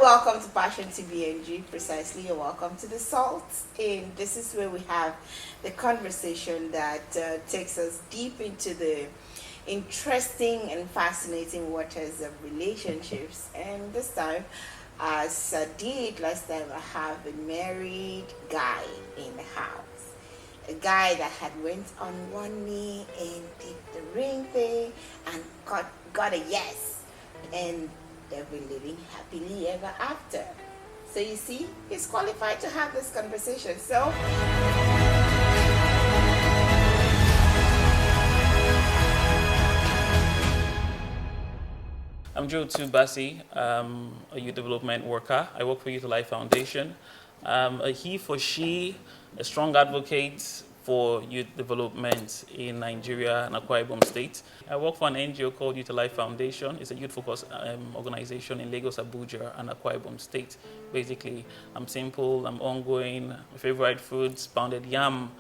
welcome to PassionTVng. Precisely, you're welcome to the Salt. And this is where we have the conversation that takes us deep into the interesting and fascinating waters of relationships. And this time, as I did last time, I have a married guy in the house. A guy that had went on one knee and did the ring thing and got a yes. And they've been living happily ever after. So you see, he's qualified to have this conversation. So I'm Joe Tubasi, a youth development worker. I work for Youth Life Foundation. A he for she, a strong advocate for youth development in Nigeria and Akwa Ibom State. I work for an NGO called Youth Life Foundation. It's a youth-focused organization in Lagos, Abuja, and Akwa Ibom State. Basically, I'm simple, I'm ongoing. My favorite foods, pounded yam,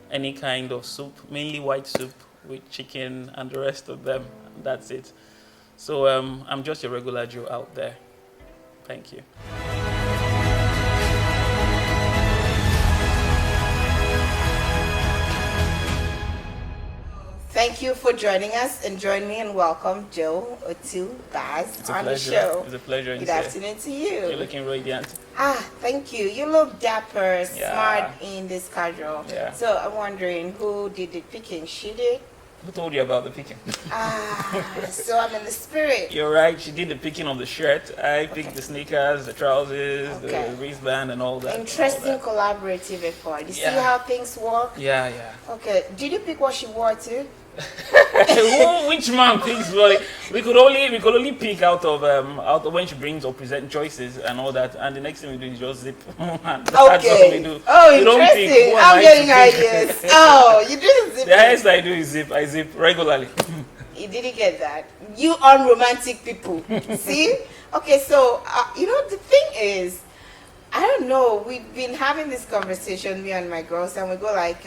any kind of soup, mainly white soup with chicken and the rest of them. That's it. So I'm just a regular Joe out there. Thank you. thank you for joining us and join me and welcome Joe Otubaz on the show. It's a pleasure. Good afternoon to you. You're looking radiant. Thank you. You look dapper, Yeah. smart in this casual. Yeah. So I'm wondering who did the picking? She did? Who told you about the picking? So I'm in the spirit. You're right. She did the picking of the shirt. I picked the sneakers, the trousers, Okay. the wristband, and all that. Interesting all that. collaborative effort. You see Yeah. how things work? Yeah, yeah. Okay. Did you pick what she wore too? Which man picks? Well, we could only pick out of when she brings or present choices and all that, and the next thing we do is just zip. That's what we do. Oh, We don't pick. interesting. Who am I'm I getting to pick? ideas. Oh, you didn't zip. The highest I do is zip. I zip regularly. You didn't get that. You unromantic people. See? Okay, so, the thing is, I don't know. We've been having this conversation, me and my girls, and we go like,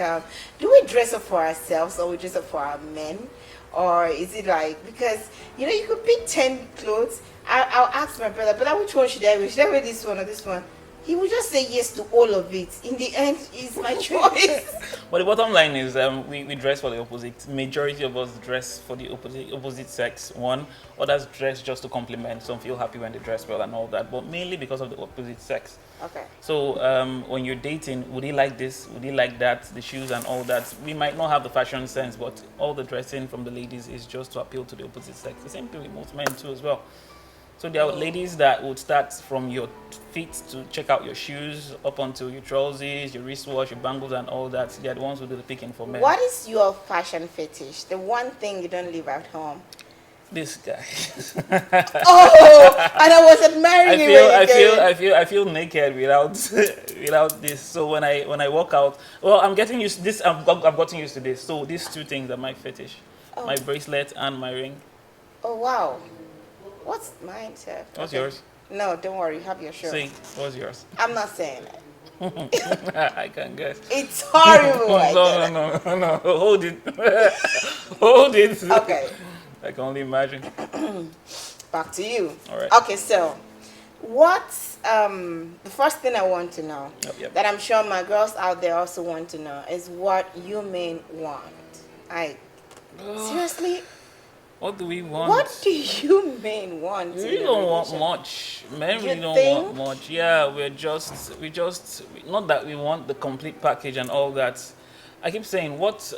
do we dress up for ourselves or we dress up for our men? Or is it like, because, you could pick 10 clothes. I'll ask my brother, which one should I wear? Should I wear this one or this one? He would just say yes to all of it. In the end, it's my choice. But the bottom line is we dress for the opposite. Majority of us dress for the opposite sex. One, others dress just to complement. Some feel happy when they dress well and all that, but mainly because of the opposite sex. Okay. So when you're dating, would he like this? Would he like that? The shoes and all that. We might not have the fashion sense, but all the dressing from the ladies is just to appeal to the opposite sex. The same thing with most men too as well. So there are ladies that would start from your feet to check out your shoes, up onto your trousers, your wristwatch, your bangles and all that. They are the ones who do the picking for men. What is your fashion fetish? The one thing you don't leave at home? This guy. Oh, and I was admiring I feel naked without this. So when I walk out, well, I'm getting used to this. I've gotten used to this. So these two things are my fetish: my bracelet and my ring. Oh wow. What's mine, sir? What's yours? No, don't worry. You have your show. See, what's yours? I'm not saying it. I can guess. It's horrible. No. Hold it. Hold it. Okay. I can only imagine. Back to you. All right. Okay, so what's the first thing I want to know Yep. that I'm sure my girls out there also want to know is what you men want. Seriously? What do we want? What do you men want? We really don't want much. Men really don't want much. Yeah, we just not that we want the complete package and all that. I keep saying what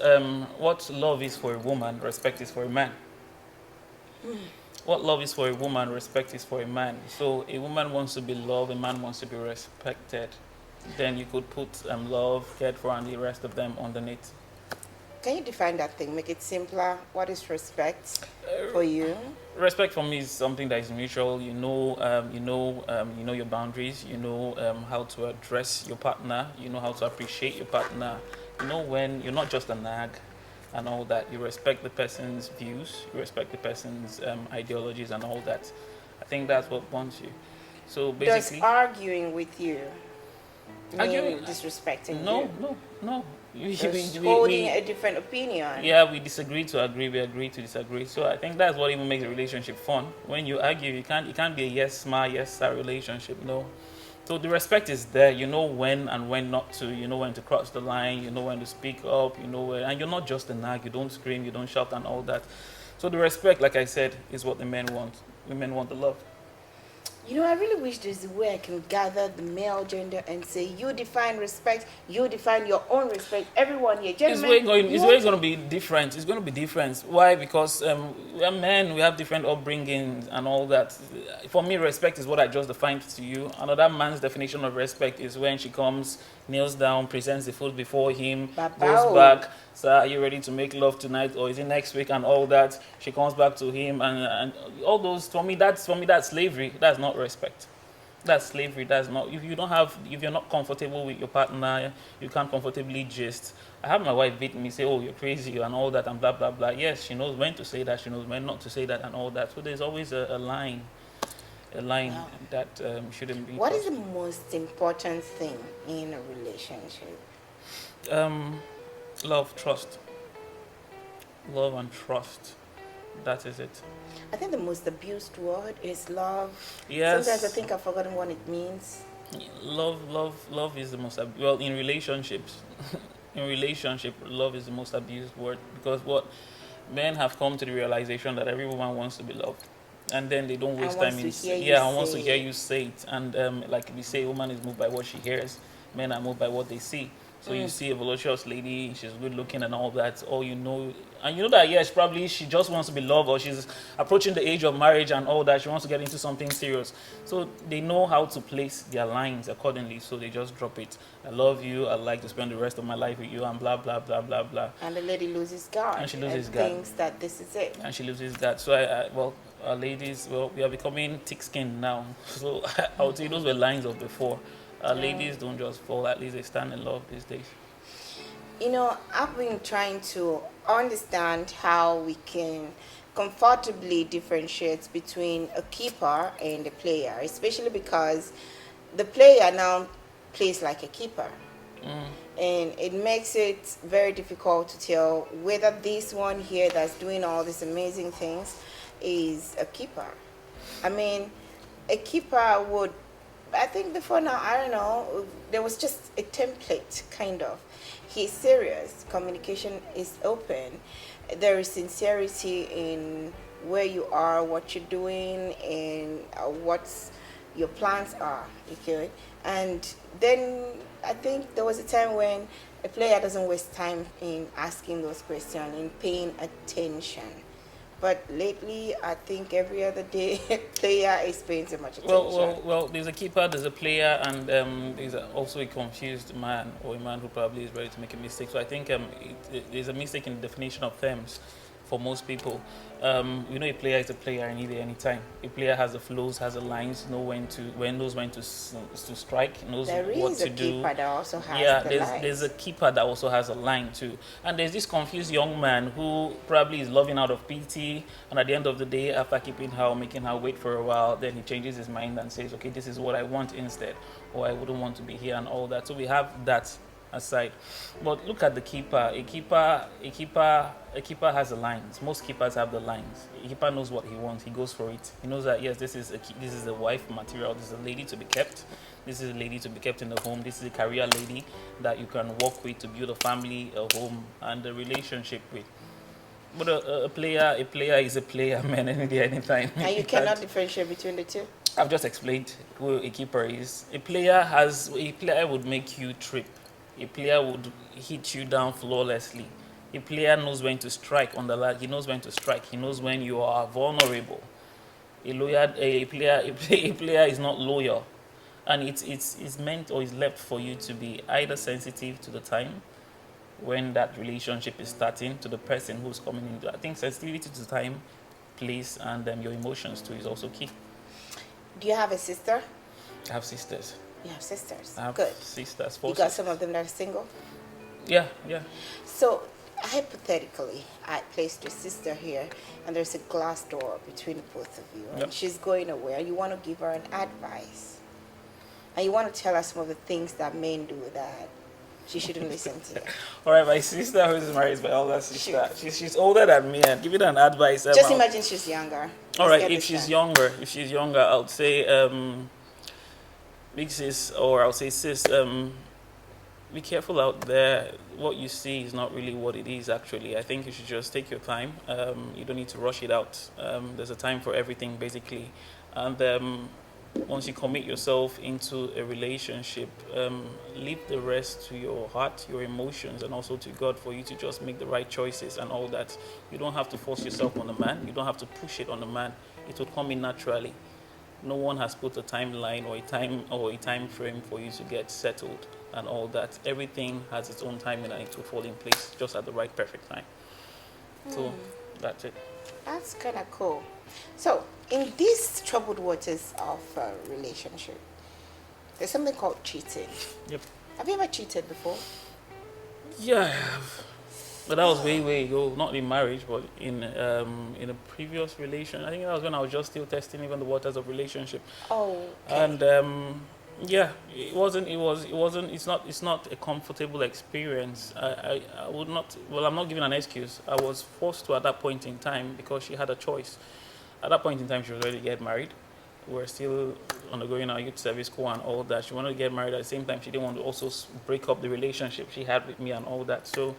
love is for a woman, respect is for a man. What love is for a woman, respect is for a man. So a woman wants to be loved, a man wants to be respected. Then you could put love, care for, and the rest of them underneath. Can you define that thing? Make it simpler. What is respect for you? Respect for me is something that is mutual. You know your boundaries. You know how to address your partner. You know how to appreciate your partner. You know when you're not just a nag and all that. You respect the person's views. You respect the person's ideologies and all that. I think that's what bonds you. So basically, does arguing with you mean arguing, disrespecting no, you? no. Just holding a different opinion. Yeah, we disagree to agree, we agree to disagree. So I think that's what even makes a relationship fun. When you argue, it can't be a yes ma, yes sir relationship. No. So the respect is there. You know when and when not to. You know when to cross the line. You know when to speak up. You know when, and you're not just a nag. You don't scream. You don't shout and all that. So the respect, like I said, is what the men want. Women want the love. You know, I really wish there's a way I can gather the male gender and say, you define respect, you define your own respect. Everyone here, gentlemen. It's going to be different. It's going to be different. Why? Because we are men, we have different upbringings and all that. For me, respect is what I just defined to you. Another man's definition of respect is when she comes, kneels down, presents the food before him, goes back. So are you ready to make love tonight, or is it next week, and all that? She comes back to him, and all those. For me, that's slavery. That's not respect. That's slavery. That's not. If you're not comfortable with your partner, you can't comfortably gist. I have my wife beat me, say, "Oh, you're crazy," and all that, and blah blah blah. Yes, she knows when to say that. She knows when not to say that, and all that. So there's always a line Wow. that shouldn't be. What is the most important thing in a relationship? Love, trust. Love and trust. That is it. I think the most abused word is love. Yes. Sometimes I think I've forgotten what it means. Love is the most well in relationships. In relationship, love is the most abused word because what men have come to the realization that every woman wants to be loved, and then they don't waste time in and wants to hear you say it. And like we say, woman is moved by what she hears. Men are moved by what they see. So you see a voluptuous lady, she's good looking and all that. All you know, and you know that yes, probably she just wants to be loved, or she's approaching the age of marriage and all that. She wants to get into something serious. So they know how to place their lines accordingly. So they just drop it. I love you. I'd like to spend the rest of my life with you, and blah blah blah blah blah. And the lady loses guard. And she loses guard. Thinks that this is it. And she loses guard. So ladies, we are becoming thick-skinned now. So I would say those were lines of before. Ladies don't just fall, at least they stand in love these days. You know, I've been trying to understand how we can comfortably differentiate between a keeper and a player, especially because the player now plays like a keeper. And it makes it very difficult to tell whether this one here that's doing all these amazing things is a keeper. I mean, a keeper would, I think before now, I don't know, there was just a template, kind of. He's serious, communication is open, there is sincerity in where you are, what you're doing, and what your plans are, okay? And then I think there was a time when a player doesn't waste time in asking those questions, in paying attention. But lately, I think every other day, player is paying so much attention. Well, there's a keeper, there's a player, and there's also a confused man, or a man who probably is ready to make a mistake. So I think there's a mistake in the definition of terms for most people. A player is a player any day, anytime. A player has the flows, has the lines, knows when to strike, knows what to do. There is a keeper that also has the lines. There's a keeper that also has a line too. And there's this confused young man who probably is loving out of pity, and at the end of the day, after keeping her or making her wait for a while, then he changes his mind and says, okay, this is what I want instead, or I wouldn't want to be here and all that. So we have that aside. But look at the keeper. A keeper has the lines. Most keepers have the lines. A keeper knows what he wants. He goes for it. He knows that yes, this is a wife material. This is a lady to be kept. This is a lady to be kept in the home. This is a career lady that you can work with to build a family, a home, and a relationship with. But a player is a player, man, any day, anytime. And you cannot differentiate between the two. I've just explained who a keeper is. A player would make you trip. A player would hit you down flawlessly. A player knows when to strike on the line. He knows when to strike. He knows when you are vulnerable. A player is not loyal, and it's meant or is left for you to be either sensitive to the time when that relationship is starting, to the person who's coming in. I think sensitivity to the time, place, and your emotions too is also key. Do you have a sister? I have sisters. You have sisters. I have Good. Sisters. You got some of them that are single? Yeah. So, hypothetically, I placed your sister here, and there's a glass door between both of you, and she's going away, and you want to give her an advice. And you want to tell us some of the things that men do that she shouldn't listen to you. All right, my sister who is married is my older sister. She's older than me, and giving an advice. Just imagine she's younger. All right, if she's younger, I would say big sis, or I'll say sis, be careful out there. What you see is not really what it is, actually. I think you should just take your time. You don't need to rush it out. There's a time for everything, basically. And once you commit yourself into a relationship, leave the rest to your heart, your emotions, and also to God for you to just make the right choices and all that. You don't have to force yourself on a man. You don't have to push it on a man. It will come in naturally. No one has put a timeline or a time frame for you to get settled and all that. Everything has its own timing and it will fall in place just at the right perfect time. So that's it. That's kind of cool. So in these troubled waters of a relationship, there's something called cheating. Yep. Have you ever cheated before? Yeah, I have. But that was way ago, not in marriage, but in a previous relation. I think that was when I was just still testing even the waters of relationship. Oh. Okay. And yeah, it's not a comfortable experience. I would not, well, I'm not giving an excuse. I was forced to at that point in time because she had a choice. At that point in time, she was ready to get married. We were still undergoing our youth service corps and all that. She wanted to get married at the same time. She didn't want to also break up the relationship she had with me and all that. So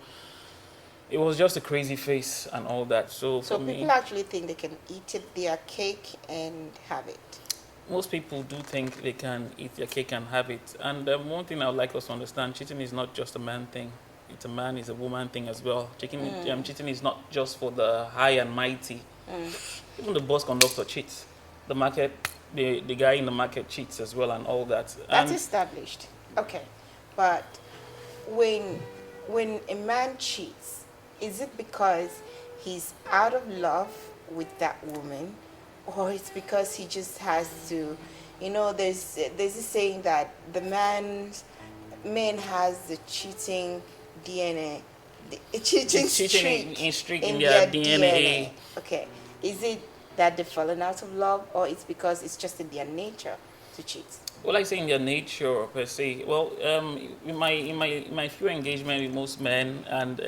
it was just a crazy face and all that. So for me, people actually think they can eat their cake and have it. Most people do think they can eat their cake and have it. And one thing I would like us to understand, cheating is not just a man thing. It's a man, it's a woman thing as well. Cheating is not just for the high and mighty. Even the bus conductor cheats. The guy in the market cheats as well and all that. That's established. Okay. But when a man cheats, is it because he's out of love with that woman, or it's because he just has to, there's this saying that the man has the cheating DNA, the cheating streak in their DNA. Okay. Is it that they've fallen out of love, or it's because it's just in their nature to cheat? Well, I say in their nature per se. Well, in my few engagement with most men and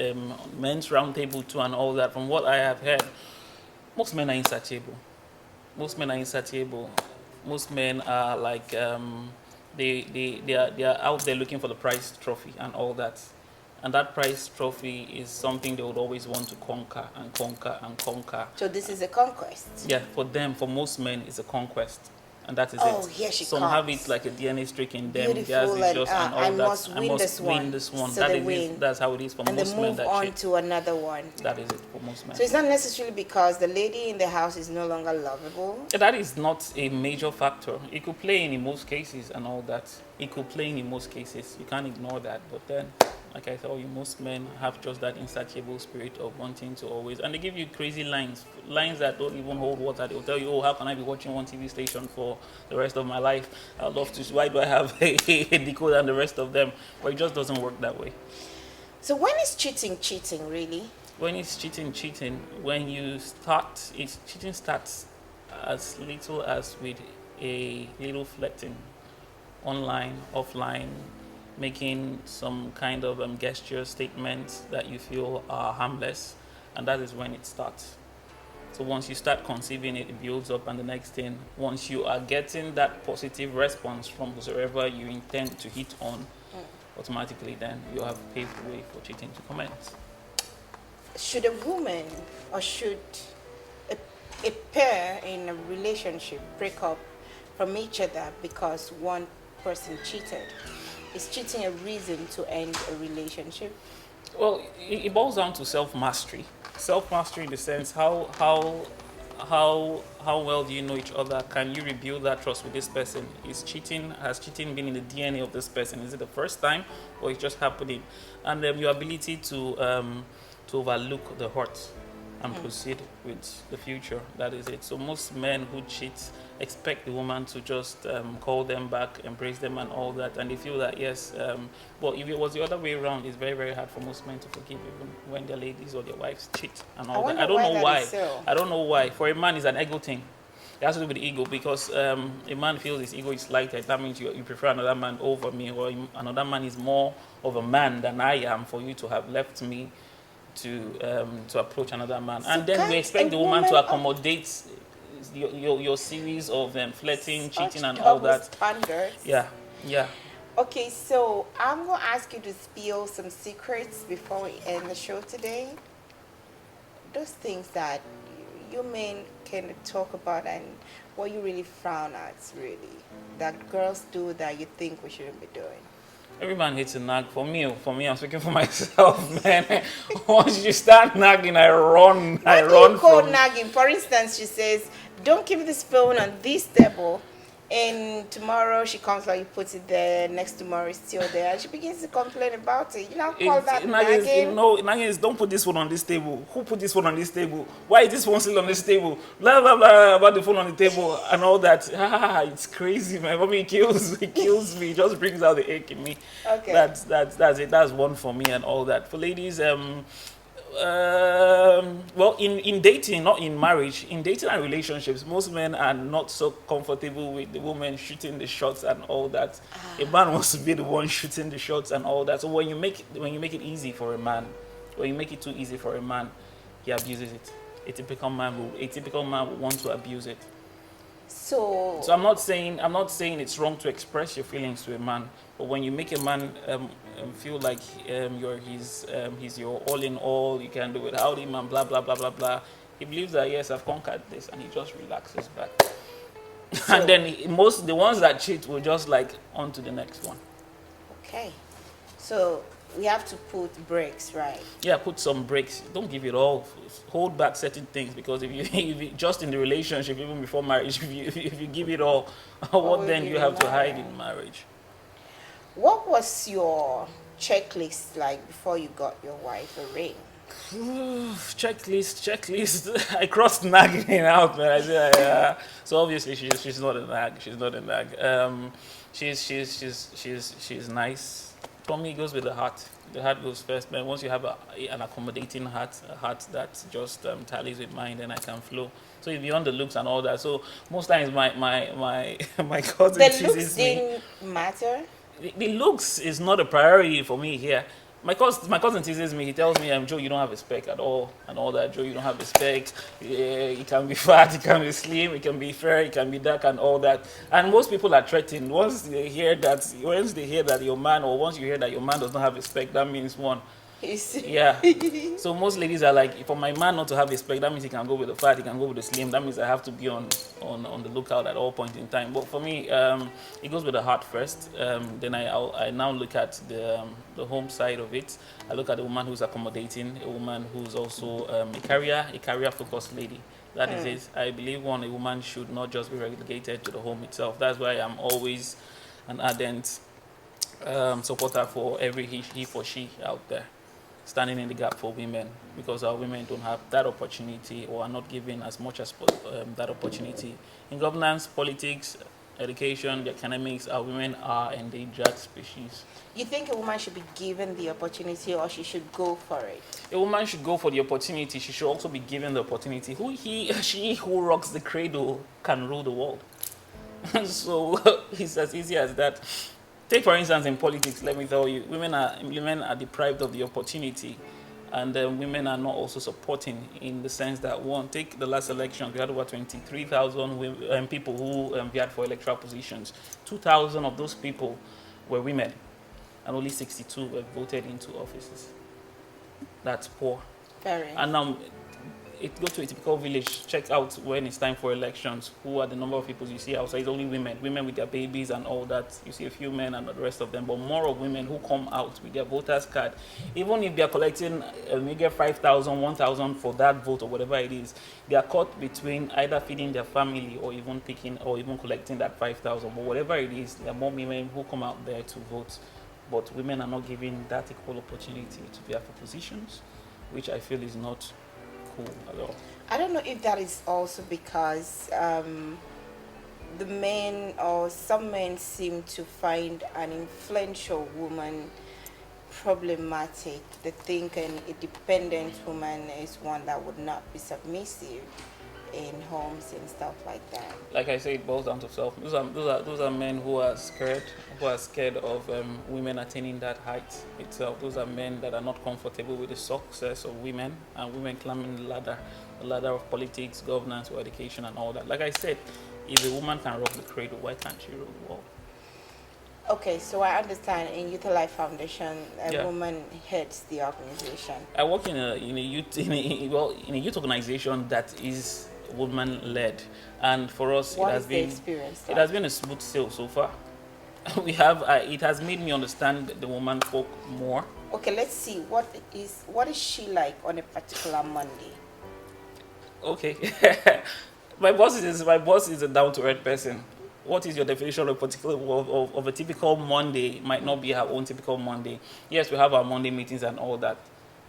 men's roundtable too and all that, from what I have heard, most men are insatiable. Most men are like they are out there looking for the prize trophy and all that. And that prize trophy is something they would always want to conquer and conquer and conquer. So this is a conquest? Yeah, for them, for most men, it's a conquest. And that is oh, it. Here she Some comes. have it like a DNA streak in them. Beautiful, and I must win this one. So win. That's how it is for and most men. And then move on to another one. That is it for most men. So it's not necessarily because the lady in the house is no longer lovable? That is not a major factor. It could play in most cases and all that. It could play in most cases. You can't ignore that. But then, like I tell you, most men have just that insatiable spirit of wanting to always, and they give you crazy lines that don't even hold water. They'll tell you, oh, how can I be watching one TV station for the rest of my life? I'd love to. Why do I have a decoder and the rest of them? But it just doesn't work that way. So when is cheating really? When it's cheating, when you cheating starts as little as with a little flirting, online, offline, making some kind of gesture statements that you feel are harmless, and that is when it starts. So once you start conceiving it, it builds up, and the next thing, once you are getting that positive response from whoever you intend to hit on, automatically then you have paved the way for cheating to commence. Should a woman or should a pair in a relationship break up from each other because one person cheated? Is cheating a reason to end a relationship? Well, it boils down to self-mastery. Self-mastery in the sense how well do you know each other? Can you rebuild that trust with this person? Has cheating been in the DNA of this person? Is it the first time, or it's just happening? And your ability to overlook the hurt and proceed with the future. That is it. So most men who cheat expect the woman to just call them back, embrace them and all that, and they feel that yes, but if it was the other way around, it's very, very hard for most men to forgive even when their ladies or their wives cheat and all that. I don't know why. I don't know why. For a man, it's an ego thing. It has to do with the ego because a man feels his ego is slighted. That means you prefer another man over me, or another man is more of a man than I am for you to have left me to approach another man. So And then we can't a expect the woman woman to accommodate your series of flirting, cheating, such and all double that. standards? Yeah, yeah. Okay, so I'm gonna ask you to spill some secrets before we end the show today. Those things that you men can talk about and what you really frown at, really, that girls do that you think we shouldn't be doing. Every man hates a nag. For me, I'm speaking for myself, man. Once you start nagging, I run. I What do you run call from. nagging? For instance, she says, "Don't keep this phone on this table." And tomorrow she comes like you put it there. Next tomorrow it's still there. And she begins to complain about it. You know, call that Nagging is, nagging. no, nagging is don't put this phone on this table. Who put this phone on this table? Why is this phone still on this table? Blah blah blah about the phone on the table and all that. It's crazy, man. For me, it kills me. It just brings out the ache in me. Okay. That's it. That's one for me and all that. For ladies, well, in dating, not in marriage, in dating and relationships, most men are not so comfortable with the woman shooting the shots and all that. A man wants to be the one shooting the shots and all that. So when you make it easy for a man, when you make it too easy for a man, he abuses it. A typical man will want to abuse it. So So I'm not saying it's wrong to express your feelings to a man, but when you make a man feel like he's your all in all, you can do without him and blah blah blah blah blah. He believes that yes, I've conquered this, and he just relaxes back. And then most the ones that cheat will just like on to the next one. okay. So we have to put brakes, right? Yeah, put some breaks. Don't give it all. Hold back certain things because if you just in the relationship, even before marriage, if you give it all, what will then you you have to hide marry? in marriage? What was your checklist like before you got your wife a ring? Checklist. I crossed nagging out, man. I said, so obviously she's not a nag. She's not a nag. She's nice. For me, it goes with the heart. The heart goes first, man. Once you have an accommodating heart, a heart that just tallies with mine, then I can flow. So it's beyond the looks and all that. So most times my cousin The looks teases me. didn't matter. The looks is not a priority for me here. My cousin teases me. He tells me, Joe, you don't have a spec at all, and all that. Joe, you don't have a spec. It can be fat, it can be slim, it can be fair, it can be dark, and all that. And most people are threatened once they hear that your man, or once you hear that your man does not have a spec, that means one. Yeah. So most ladies are like, for my man not to have a spec, that means he can go with the fat, he can go with the slim. That means I have to be on the lookout at all points in time. But for me, it goes with the heart first. Then I now look at the home side of it. I look at a woman who's accommodating, a woman who's also a career focused lady. That is it. I believe a woman should not just be relegated to the home itself. That's why I'm always an ardent supporter for every he for she out there, standing in the gap for women, because our women don't have that opportunity or are not given as much as that opportunity. In governance, politics, education, the academics, our women are endangered species. You think a woman should be given the opportunity or she should go for it? A woman should go for the opportunity. She should also be given the opportunity. She who rocks the cradle can rule the world. So it's as easy as that. Take for instance in politics, let me tell you, women are deprived of the opportunity, and women are not also supporting in the sense that one, take the last election, we had over 23,000 people who vied for electoral positions. 2,000 of those people were women, and only 62 were voted into offices. That's poor. Very. And go to a typical village, check out when it's time for elections, who are the number of people you see outside. It's only women with their babies and all that. You see a few men and the rest of them, but more of women who come out with their voters card. Even if they're collecting maybe 5,000, 1,000 for that vote or whatever it is, they are caught between either feeding their family or even collecting that 5,000. But whatever it is, there are more women who come out there to vote. But women are not given that equal opportunity to be for positions, which I feel is not cool at all. I don't know if that is also because the men or some men seem to find an influential woman problematic. They think a dependent woman is one that would not be submissive. in homes and stuff like that? Like I say, it boils down to self. Those are men who are scared of women attaining that height itself. Those are men that are not comfortable with the success of women and women climbing the ladder of politics, governance, or education, and all that. Like I said, if a woman can rock the cradle, why can't she rock the world? Okay, so I understand in Youth Alive Foundation, a Yeah. woman heads the organization. I work in a youth organization that is woman led, and for us What is the experience it like? has been a smooth sail so far. We have it has made me understand the woman folk more. Okay, let's see. What is she like on a particular Monday? Okay, my boss is a down to earth person. What is your definition of of a typical Monday? Might not be our own typical Monday. Yes, we have our Monday meetings and all that.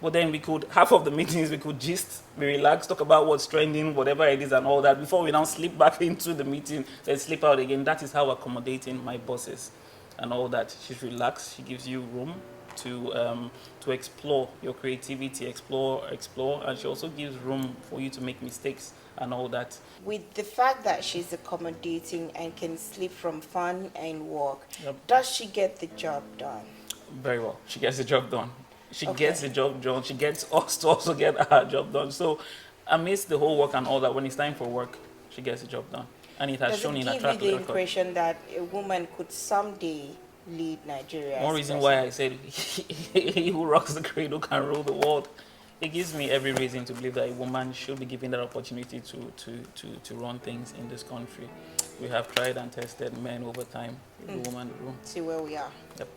But then half of the meetings we could just be relaxed, talk about what's trending, whatever it is and all that, before we now slip back into the meeting, then slip out again. That is how accommodating my boss is and all that. She's relaxed, she gives you room to explore your creativity, explore, and she also gives room for you to make mistakes and all that. With the fact that she's accommodating and can sleep from fun and work, Yep. does she get the job done? Very well. She gets the job done. She Okay. gets the job done. She gets us to also get her job done. So, amidst the whole work and all that, when it's time for work, she gets the job done. And it has Does shown it in her give track you the record. impression that a woman could someday lead Nigeria? One reason why I said he who rocks the cradle can rule the world. It gives me every reason to believe that a woman should be given that opportunity to run things in this country. We have tried and tested men over time. Give the woman the room. See where we are. Yep.